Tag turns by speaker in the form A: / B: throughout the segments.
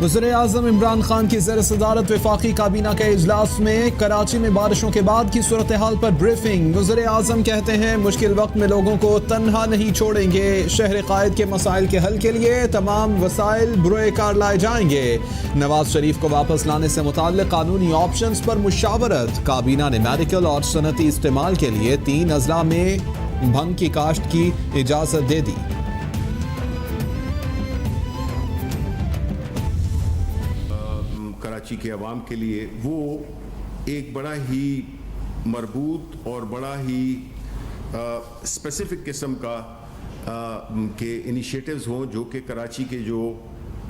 A: वज़ीर आज़म इमरान खान की ज़ेर सदारत वफाकी काबीना के इजलास में कराची में बारिशों के बाद की सूरत हाल पर ब्रीफिंग। वज़ीर आज़म कहते हैं मुश्किल वक्त में लोगों को तन्हा नहीं छोड़ेंगे। शहर कायद के मसाइल के हल के लिए तमाम वसाइल बुरे कार लाए जाएंगे। नवाज शरीफ को वापस लाने से मुताल्लिक़ कानूनी ऑप्शंस पर मुशावरत। काबीना ने मेडिकल और सनती इस्तेमाल के लिए 3 अजला में भंग की काश्त की इजाज़त दे दी।
B: कराची के अवाम के लिए वो एक बड़ा ही मरबूत और बड़ा ही स्पेसिफिक किस्म का के इनिशिएटिव्स हों जो कि कराची के जो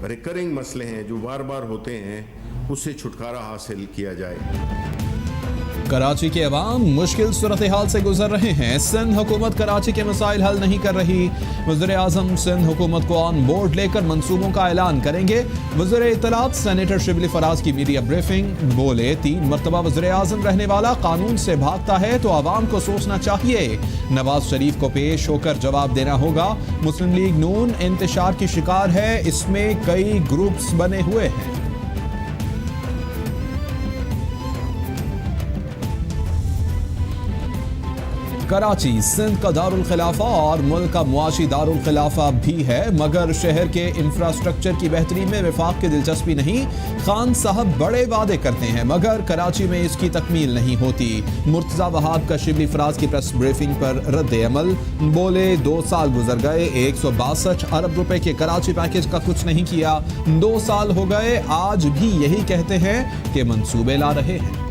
B: रिकरिंग मसले हैं जो बार बार होते हैं उससे छुटकारा हासिल किया जाए।
A: कराची के अवाम मुश्किल सूरत हाल से गुजर रहे हैं। सिंध हुकूमत कराची के मसाइल हल नहीं कर रही। वज़ीर आज़म सिंध हुकूमत को ऑन बोर्ड लेकर मंसूबों का ऐलान करेंगे। वज़ीर इत्तलात सेनेटर शिबली फराज की मीडिया ब्रीफिंग। बोले 3 मरतबा वज़ीर आज़म रहने वाला कानून से भागता है तो आवाम को सोचना चाहिए। नवाज शरीफ को पेश होकर जवाब देना होगा। मुस्लिम लीग नून इंतशार की शिकार है, इसमें कई ग्रुप्स बने हुए हैं। कराची सिंध का दारुल खिलाफा और मुल्क का मुआशी दारुल खिलाफा भी है, मगर शहर के इंफ्रास्ट्रक्चर की बेहतरी में वफाक की दिलचस्पी नहीं। खान साहब बड़े वादे करते हैं मगर कराची में इसकी तकमील नहीं होती। मुर्तज़ा वहाब का शिबली फराज की प्रेस ब्रीफिंग पर रद्द अमल। बोले 2 साल गुजर गए, 162 अरब रुपए के कराची पैकेज का कुछ नहीं किया। 2 साल हो गए, आज भी यही कहते हैं कि मंसूबे ला रहे हैं।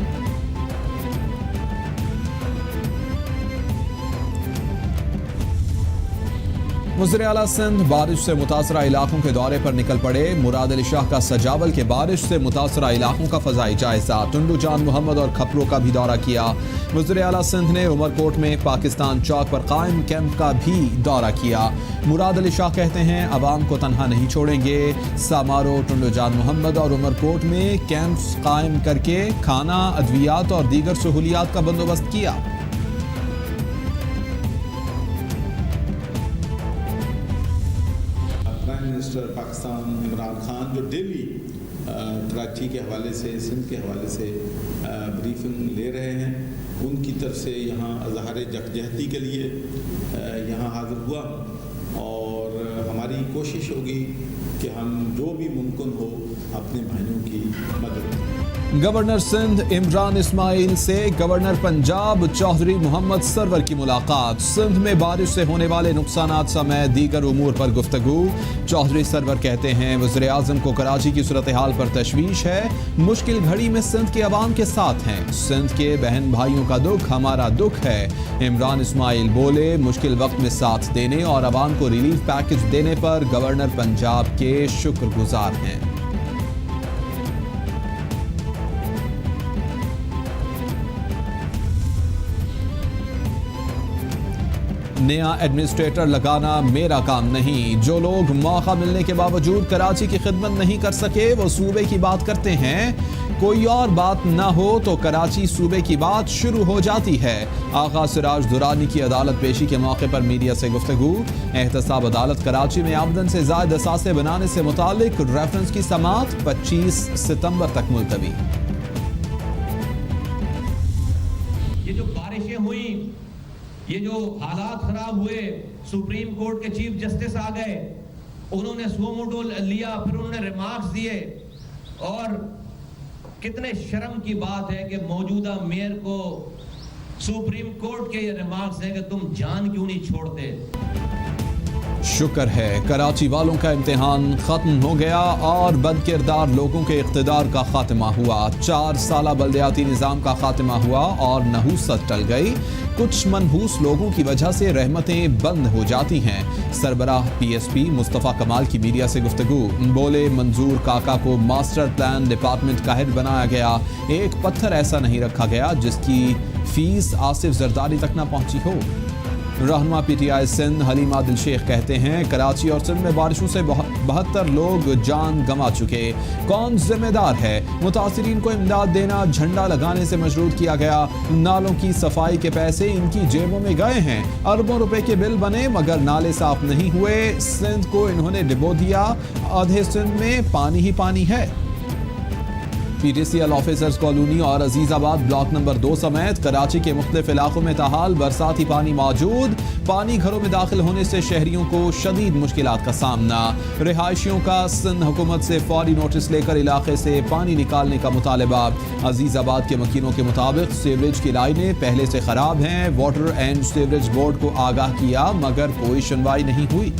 A: वज़ीर आला सिंध बारिश से मुतासरा इलाकों के दौरे पर निकल पड़े। मुराद अली शाह का सजावल के बारिश से मुतासरा इलाकों का फ़ज़ाई जायज़ा। टुंडू जान मोहम्मद और खपरों का भी दौरा किया। वज़ीर आला सिंध ने उमरकोट में पाकिस्तान चौक पर कायम कैंप का भी दौरा किया। मुराद अली शाह कहते हैं अवाम को तन्हा नहीं छोड़ेंगे। सामारो, टुंडू जान मोहम्मद और उमरकोट में कैंप्स कायम करके खाना, अद्वियात और दीगर सहूलियात का बंदोबस्त किया।
C: मिनिस्टर पाकिस्तान इमरान खान जो डेली कराची के हवाले से, सिंध के हवाले से ब्रीफिंग ले रहे हैं, उनकी तरफ से यहाँ अज़हार यकजहती के लिए यहाँ हाज़िर हुआ और हमारी कोशिश होगी कि हम जो भी मुमकिन हो अपने भाइयों की मदद।
A: गवर्नर सिंध इमरान इस्माइल से गवर्नर पंजाब चौधरी मोहम्मद सरवर की मुलाकात। सिंध में बारिश से होने वाले नुकसानात समेत दीगर उमूर पर गुफ्तगू। चौधरी सरवर कहते हैं वज़ीर आज़म को कराची की सूरत हाल पर तशवीश है। मुश्किल घड़ी में सिंध के अवाम के साथ हैं। सिंध के बहन भाइयों का दुख हमारा दुख है। इमरान इस्माइल बोले मुश्किल वक्त में साथ देने और अवाम को रिलीफ पैकेज देने पर गवर्नर पंजाब के शुक्रगुजार हैं। नया एडमिनिस्ट्रेटर लगाना मेरा काम नहीं। जो लोग मौका मिलने के बावजूद कराची की खिदमत नहीं कर सके वो सूबे की बात करते हैं। कोई और बात ना हो तो कराची सूबे की बात शुरू हो जाती है। आगा सिराज दुरानी की अदालत पेशी के मौके पर मीडिया से गुफ्तगू। एहतसाब अदालत कराची में आमदन से ज़ायद असासे बनाने से मुतालिक रेफरेंस की समाअत 25 सितंबर तक मुलतवी।
D: ये जो बारिशें हुई, ये जो हालात खराब हुए, सुप्रीम कोर्ट के चीफ जस्टिस आ गए, उन्होंने सुमोटो लिया, फिर उन्होंने रिमार्क्स दिए और कितने शर्म की बात है कि मौजूदा मेयर को सुप्रीम कोर्ट के ये रिमार्क्स हैं कि तुम जान क्यों नहीं छोड़ते।
A: शुक्र है कराची वालों का इम्तिहान खत्म हो गया और बदकिरदार लोगों के इक़्तिदार का खात्मा हुआ। 4 साला बल्दियाती निज़ाम का खात्मा हुआ और नहूसत टल गई। कुछ मनहूस लोगों की वजह से रहमतें बंद हो जाती हैं। सरबराह PSP मुस्तफ़ा कमाल की मीडिया से गुफ्तगू। बोले मंजूर काका को मास्टर प्लान डिपार्टमेंट का हेड बनाया गया। एक पत्थर ऐसा नहीं रखा गया जिसकी फीस आसिफ जरदारी तक ना पहुंची हो। रहनुमा PTI सिंध हलीमा दिल शेख कहते हैं कराची और सिंध में बारिशों से 72 लोग जान गंवा चुके, कौन जिम्मेदार है? मुतासिरीन को इमदाद देना झंडा लगाने से मशरूत किया गया। नालों की सफाई के पैसे इनकी जेबों में गए हैं। अरबों रुपए के बिल बने मगर नाले साफ नहीं हुए। सिंध को इन्होंने डिबो दिया, आधे सिंध में पानी ही पानी है। PTCL ऑफिसर्स कॉलोनी और अजीजाबाद ब्लॉक नंबर 2 समेत कराची के मुख्तलिफ इलाकों में ताहाल बरसाती पानी मौजूद। पानी घरों में दाखिल होने से शहरियों को शदीद मुश्किलात का सामना। रिहायशियों का सिंध हुकूमत से फौरी नोटिस लेकर इलाके से पानी निकालने का मुतालबा। अजीजाबाद के मकीनों के मुताबिक सीवरेज की लाइनें पहले से खराब हैं। वाटर एंड सीवरेज बोर्ड को आगाह किया मगर कोई सुनवाई नहीं हुई।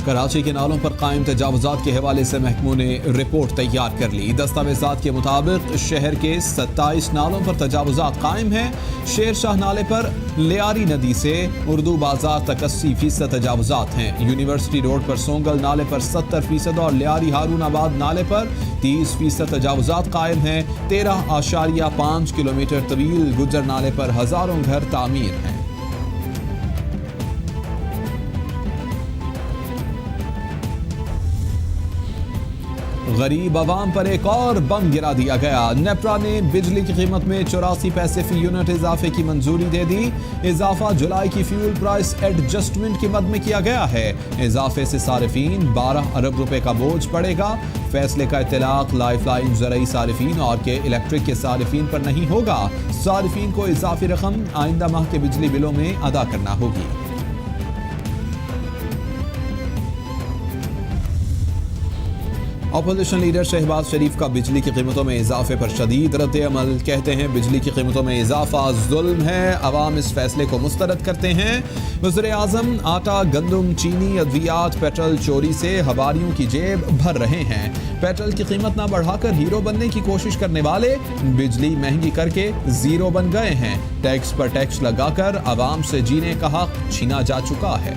A: कराची के नालों पर कायम तजावुजात के हवाले से महकमों ने रिपोर्ट तैयार कर ली। दस्तावेजात के मुताबिक शहर के 27 नालों पर तजावुजात कायम हैं। शेर शाह नाले पर लियारी नदी से उर्दू बाजार तक 80% तजावुजात हैं। यूनिवर्सिटी रोड पर सोंगल नाले पर 70% और लियारी हारूनाबाद नाले पर 30% तजावुजात कायम हैं। 13.5 किलोमीटर तवील गुजर नाले पर हजारों घर तामीर हैं। गरीब आवाम पर एक और बम गिरा दिया गया। नेपरा ने बिजली की कीमत में 84 पैसे फी यूनिट इजाफे की मंजूरी दे दी। इजाफा जुलाई की फ्यूल प्राइस एडजस्टमेंट की मद में किया गया है। इजाफे से सारिफीन 12 अरब रुपए का बोझ पड़ेगा। फैसले का इतलाक लाइफलाइन ज़रई सारिफीन और के इलेक्ट्रिक के सारिफीन पर नहीं होगा। सारिफीन को इजाफी रकम आइंदा माह के बिजली बिलों में अदा करना होगी। अपोजिशन लीडर शहबाज शरीफ का बिजली की कीमतों में इजाफे पर शदीद रद्द-ए-अमल। कहते हैं बिजली की कीमतों में इजाफा जुल्म है, अवाम इस फैसले को मुस्तरद करते हैं। वज़ीर-ए-आज़म आटा, गंदम, चीनी, अद्वियात, पेट्रोल चोरी से हवारियों की जेब भर रहे हैं। पेट्रोल की कीमत न बढ़ाकर हीरो बनने की कोशिश करने वाले बिजली महंगी करके जीरो बन गए हैं। टैक्स पर टैक्स लगाकर अवाम से जीने का हक छीना जा चुका है।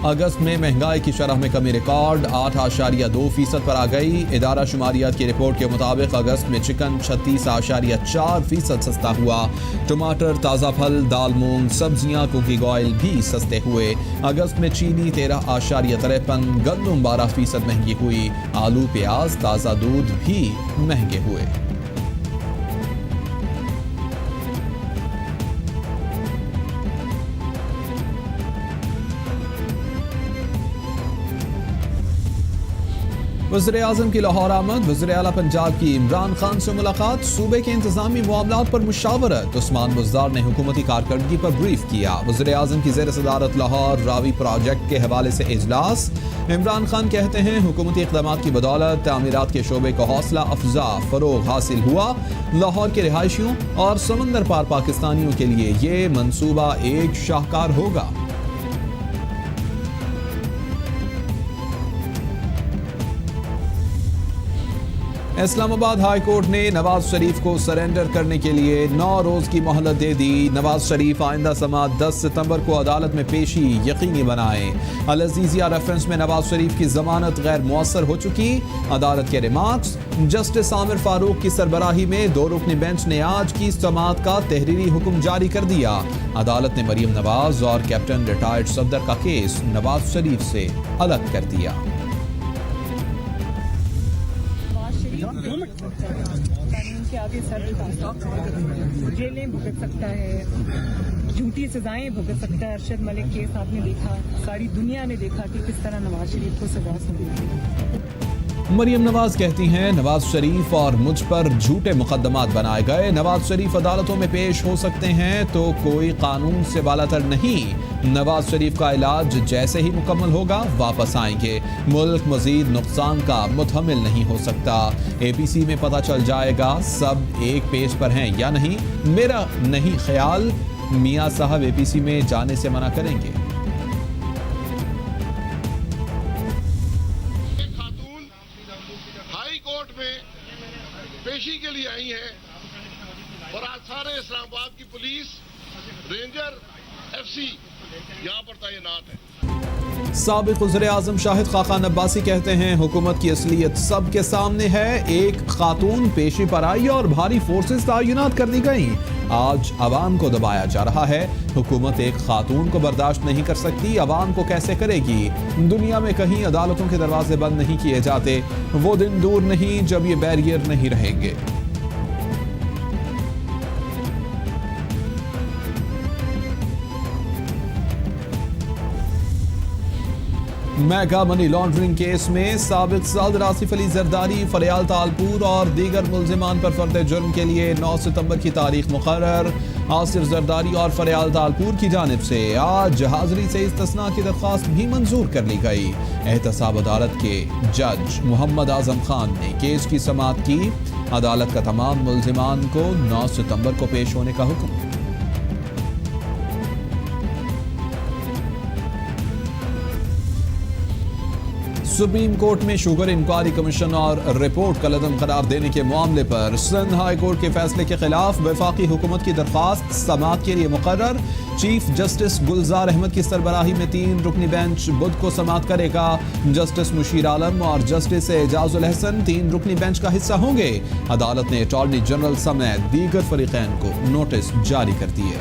A: अगस्त में महंगाई की शरह में कमी रिकॉर्ड 8.2% पर आ गई। इदारा शुमारियात की रिपोर्ट के मुताबिक अगस्त में चिकन 36.4% सस्ता हुआ। टमाटर, ताज़ा फल, दाल, मूंग, सब्जियां, कुकिंग ऑयल भी सस्ते हुए। अगस्त में चीनी 13.53, गंदम 12% महंगी हुई। आलू, प्याज, ताज़ा दूध भी महंगे हुए। वज़ीर-ए-आज़म की लाहौर आमद। वज़ीर आला पंजाब की इमरान खान से मुलाकात। सूबे के इंतजामी मामलात पर मुशावरत। उस्मान बुज़दार ने हुकूमती कारकर्दगी पर ब्रीफ किया। वज़ीर-ए-आज़म की ज़ेर सदारत लाहौर रावी प्रोजेक्ट के हवाले से इजलास। इमरान खान कहते हैं हुकूमती इक़दामात की बदौलत तामीरात के शोबे को हौसला अफजा फ़रोग़ हासिल हुआ। लाहौर के रिहायशियों और समंदर पार पाकिस्तानियों के लिए ये मनसूबा एक शाहकार होगा। इस्लामाबाद हाई कोर्ट ने नवाज शरीफ को सरेंडर करने के लिए 9 रोज की मोहलत दे दी। नवाज शरीफ आइंदा समात 10 सितंबर को अदालत में पेशी यकीनी बनाएं। अल अजीजिया रेफरेंस में नवाज शरीफ की जमानत गैर मुअस्सर हो चुकी। अदालत के रिमार्क्स। जस्टिस आमिर फारूक की सरबराही में 2 रुकनी बेंच ने आज की समात का तहरीरी हुक्म जारी कर दिया। अदालत ने मरियम नवाज और कैप्टन रिटायर्ड सफदर का केस नवाज शरीफ से अलग कर दिया।
E: कानून के आगे सर जेलें भुगत सकता है, झूठी सजाएं भुगत सकता है। अरशद मलिक केस आपने देखा, सारी दुनिया ने देखा कि किस तरह नवाज शरीफ को सजा सुनी।
A: मरियम नवाज कहती हैं नवाज शरीफ और मुझ पर झूठे मुकदमात बनाए गए। नवाज शरीफ अदालतों में पेश हो सकते हैं तो कोई कानून से बालातर नहीं। नवाज शरीफ का इलाज जैसे ही मुकम्मल होगा वापस आएंगे। मुल्क मजीद नुकसान का मुतहम्मिल नहीं हो सकता। APC में पता चल जाएगा सब एक पेज पर हैं या नहीं। मेरा नहीं ख्याल मियां साहब APC में जाने से मना करेंगे।
F: पेशी के लिए आई हैं और आज सारे इस्लामाबाद की पुलिस, रेंजर, FC यहाँ पर तैनात है।
A: साबिक वज़ीर-ए-आज़म शाहिद खाकान अब्बासी कहते हैं हुकूमत की असलियत सबके सामने है। एक खातून पेशी पर आई और भारी फोर्सेस तैनात कर दी गई। आज अवाम को दबाया जा रहा है। हुकूमत एक खातून को बर्दाश्त नहीं कर सकती, अवाम को कैसे करेगी। दुनिया में कहीं अदालतों के दरवाजे बंद नहीं किए जाते। वो दिन दूर नहीं जब ये बैरियर नहीं रहेंगे। मेगा मनी लॉन्ड्रिंग केस में साबिक सदर आसिफ अली जरदारी, फरियाल तालपुर और दीगर मुल्जिमान पर फर्द जुर्म के लिए 9 सितंबर की तारीख मुकर्रर। आसिफ जरदारी और फरियाल तालपुर की जानिब से आज हाजिरी से इस्तिस्ना की दरख्वास्त भी मंजूर कर ली गई। एहतसाब अदालत के जज मोहम्मद आजम खान ने केस की समाअत की। अदालत का तमाम मुल्जिमान को 9 सितंबर को पेश होने का हुक्म। सुप्रीम कोर्ट में शुगर इंक्वायरी कमीशन और रिपोर्ट कलअदम करार देने के मामले पर सिंध हाई कोर्ट के फैसले के खिलाफ वफाकी हुकूमत की दरख्वास्त समाअत के लिए मुकर्रर। चीफ जस्टिस गुलजार अहमद की सरबराही में 3 रुकनी बेंच बुध को समाअत करेगा। जस्टिस मुशीर आलम और जस्टिस एजाजुल हसन 3 रुकनी बेंच का हिस्सा होंगे। अदालत ने अटॉर्नी जनरल समेत दीगर फरीकैन को नोटिस जारी कर दिए।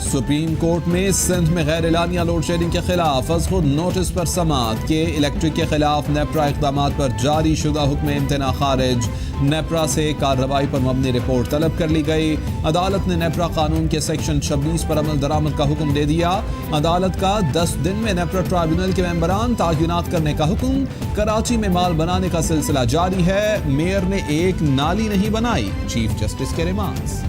A: सुप्रीम कोर्ट में सिंध में गैर एलानिया लोड शेडिंग के खिलाफ अज खुद नोटिस पर समाअत के इलेक्ट्रिक के खिलाफ नेपरा इक़दाम पर जारी शुदा हुक्म इम्तना खारिज। नेपरा से कार्रवाई पर मबनी रिपोर्ट तलब कर ली गई। अदालत ने नेपरा कानून के सेक्शन 26 पर अमल दरामद का हुक्म दे दिया। अदालत का 10 दिन में नेपरा ट्राइब्यूनल के मेंबरान तैनात करने का हुक्म। कराची में माल बनाने का सिलसिला जारी है। मेयर ने एक नाली नहीं बनाई, चीफ जस्टिस के रिमार्क्स।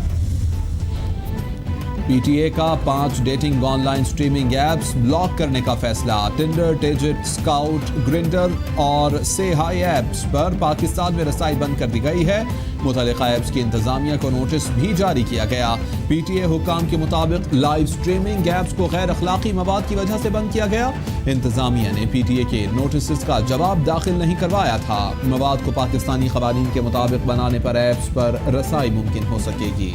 A: पीटीए का 5 dating online streaming apps block करने का फैसला। टिंडर, टेजिट, स्काउट, ग्रिंडर और से हाई एप्स पर पाकिस्तान में रसाई बंद कर दी गई है। मुतल्लिका एप्स की इंतजामिया को नोटिस भी जारी किया गया। पीटीए हुकाम के मुताबिक लाइव स्ट्रीमिंग एप्स को गैर अखलाकी मवाद की वजह से बंद किया गया। इंतजामिया ने पीटीए के नोटिस का जवाब दाखिल नहीं करवाया था। मवाद को पाकिस्तानी कवानीन के मुताबिक बनाने पर एप्स पर रसाई मुमकिन हो सकेगी।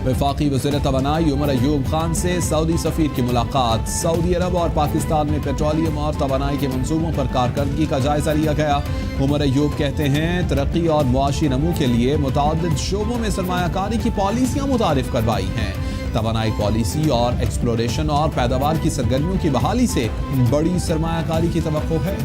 A: वफाकी वज़ीर तवानाई उमर अयूब खान से सऊदी सफ़ीर की मुलाकात। सऊदी अरब और पाकिस्तान में पेट्रोलियम और तवानाई के मंसूबों पर कारकर्दगी का जायजा लिया गया। उमर अयूब कहते हैं तरक्की और मुआशी नमू के लिए मुताद्दिद शोबों में सरमायाकारी की पॉलिसियाँ मुतारिफ करवाई हैं। तवानाई पॉलिसी और एक्सप्लोरेशन और पैदावार की सरगर्मियों की बहाली से बड़ी सरमायाकारी की तवक्को है।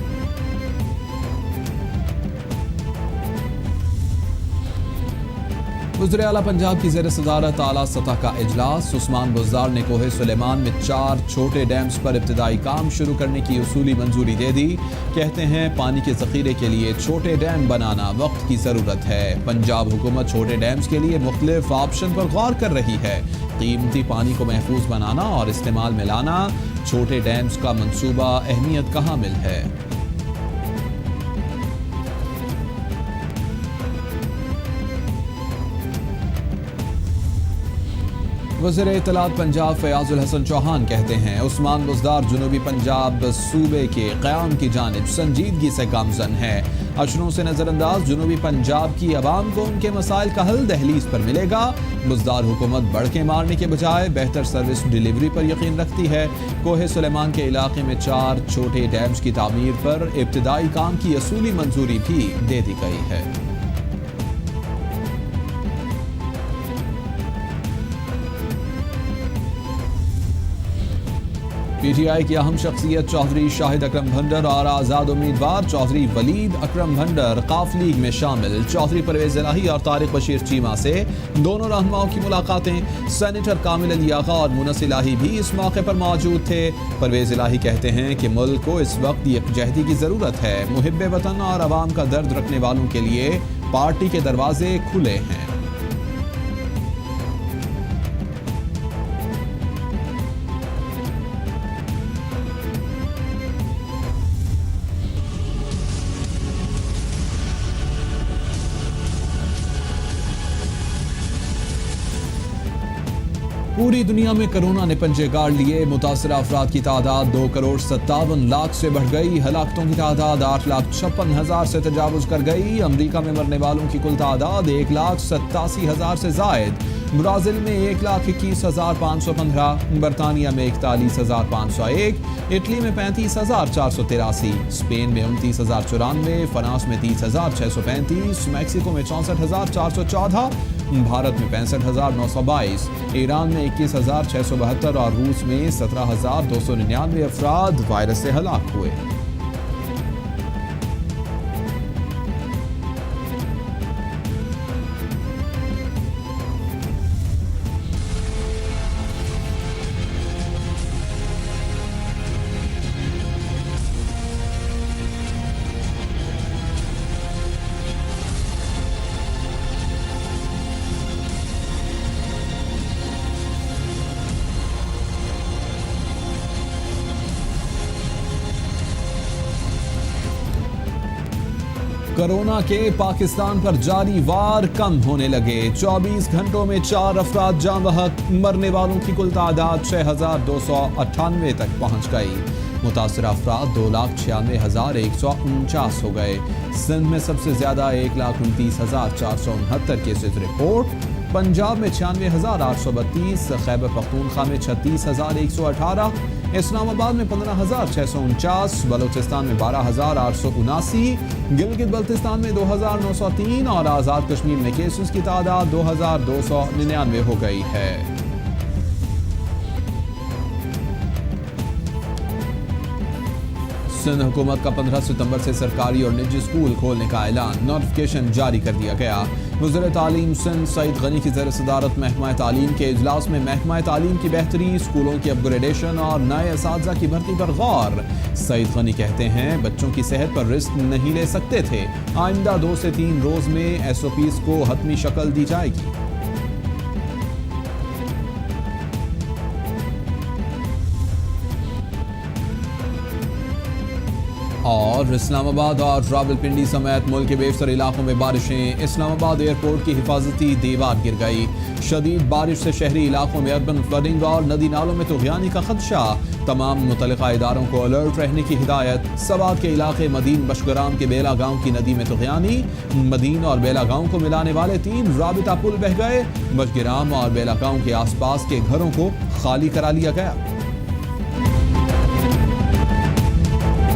A: वज़ीर आला पंजाब की ज़ेर सदारत आला सतह का इजलास। उस्मान बुज़दार ने कोहे सुलेमान में 4 छोटे डैम्स पर इब्तिदाई काम शुरू करने की उसूली मंजूरी दे दी। कहते हैं पानी के ज़ख़ीरे के लिए छोटे डैम बनाना वक्त की ज़रूरत है। पंजाब हुकूमत छोटे डैम्स के लिए मुख्तलिफ ऑप्शन पर गौर कर रही है। कीमती पानी को महफूज बनाना और इस्तेमाल में लाना छोटे डैम्स का मंसूबा अहमियत का हामिल है। वज़ीर इत्तलात पंजाब फयाजुल हसन चौहान कहते हैं उस्मान बुज़दार जनूबी पंजाब सूबे के क़याम की जानिब संजीदगी से गामज़न है। अशरों से नज़रअंदाज जनूबी पंजाब की आवाम को उनके मसाइल का हल दहलीज पर मिलेगा। बुज़दार हुकूमत बढ़के मारने के बजाय बेहतर सर्विस डिलीवरी पर यकीन रखती है। कोहे सुलेमान के इलाके में 4 छोटे डैम्स की तामीर पर इब्तिदाई काम की असूली मंजूरी भी दे दी गई है। पीटीआई की अहम शख्सियत चौधरी शाहिद अकरम भंडर और आज़ाद उम्मीदवार चौधरी वलीद अकरम भंडर काफ लीग में शामिल। चौधरी परवेज इलाही और तारिक बशीर चीमा से दोनों रहनुमाओं की मुलाकातें। सेनेटर कामिल अली आगा और मुनस इलाही भी इस मौके पर मौजूद थे। परवेज इलाही कहते हैं कि मुल्क को इस वक्त यकजहती की ज़रूरत है। मुहिब्बे वतन और आवाम का दर्द रखने वालों के लिए पार्टी के दरवाजे खुले हैं। पूरी दुनिया में कोरोना ने पंजे गाड़ लिए। मुतासर अफराद की तादाद 2,57,00,000 से बढ़ गई। हलाकतों की तादाद 8,56,000 से तजावुज कर गई। अमरीका में मरने वालों की कुल तादाद 1,87,000 से जायद। ब्राज़ील में 1,21,515, बरतानिया में 41,501, इटली में 35,483, स्पेन में 29,094, फ्रांस में 30,635, मैक्सिको में 64,414, भारत में 65,922, ईरान में 21,672 और रूस में 17,299 अफराद वायरस से हलाक हुए। कोरोना के पाकिस्तान पर जारी वार कम होने लगे। 24 घंटों में 4 अफराद जान बहक। मरने वालों की कुल तादाद 6,298 तक पहुंच गई। मुतासर अफराद 2,96,149 हो गए। सिंध में सबसे ज्यादा 1,29,469 केसेज रिपोर्ट। पंजाब में 96,832, खैबर पख्तूनख्वा में 36,118, इस्लामाबाद में 15,649, बलूचिस्तान में 12,879, गिलगित बल्तिस्तान में 2,903 और आज़ाद कश्मीर में केसेस की तादाद 2,299 हो गई है। सिंध हुकूमत का 15 सितंबर से सरकारी और निजी स्कूल खोलने का ऐलान, नोटिफिकेशन जारी कर दिया गया। वज़ीर तालीम सिंध सईद गनी की ज़ेर सदारत महकमा तालीम के इजलास में महकमा तालीम की बेहतरी, स्कूलों की अपग्रेडेशन और नए असातिज़ा की भर्ती पर गौर। सईद गनी कहते हैं बच्चों की सेहत पर रिस्क नहीं ले सकते थे। आइंदा 2 से 3 रोज में SOPs को हतमी शक्ल दी जाएगी। और इस्लामाबाद और रावलपिंडी समेत मुल्क के बेशतर इलाकों में बारिशें। इस्लामाबाद एयरपोर्ट की हिफाजती दीवार गिर गई। शदीद बारिश से शहरी इलाकों में अर्बन फ्लडिंग और नदी नालों में तूग़यानी का खदशा। तमाम मुतल्लिका इदारों को अलर्ट रहने की हिदायत। सवात के इलाके मदीन बशगराम के बेला गांव की नदी में तूग़यानी। मदीन और बेला गांव को मिलाने वाले 3 राबिता पुल बह गए। बशगराम और बेला गांव के आसपास के घरों को खाली करा लिया गया।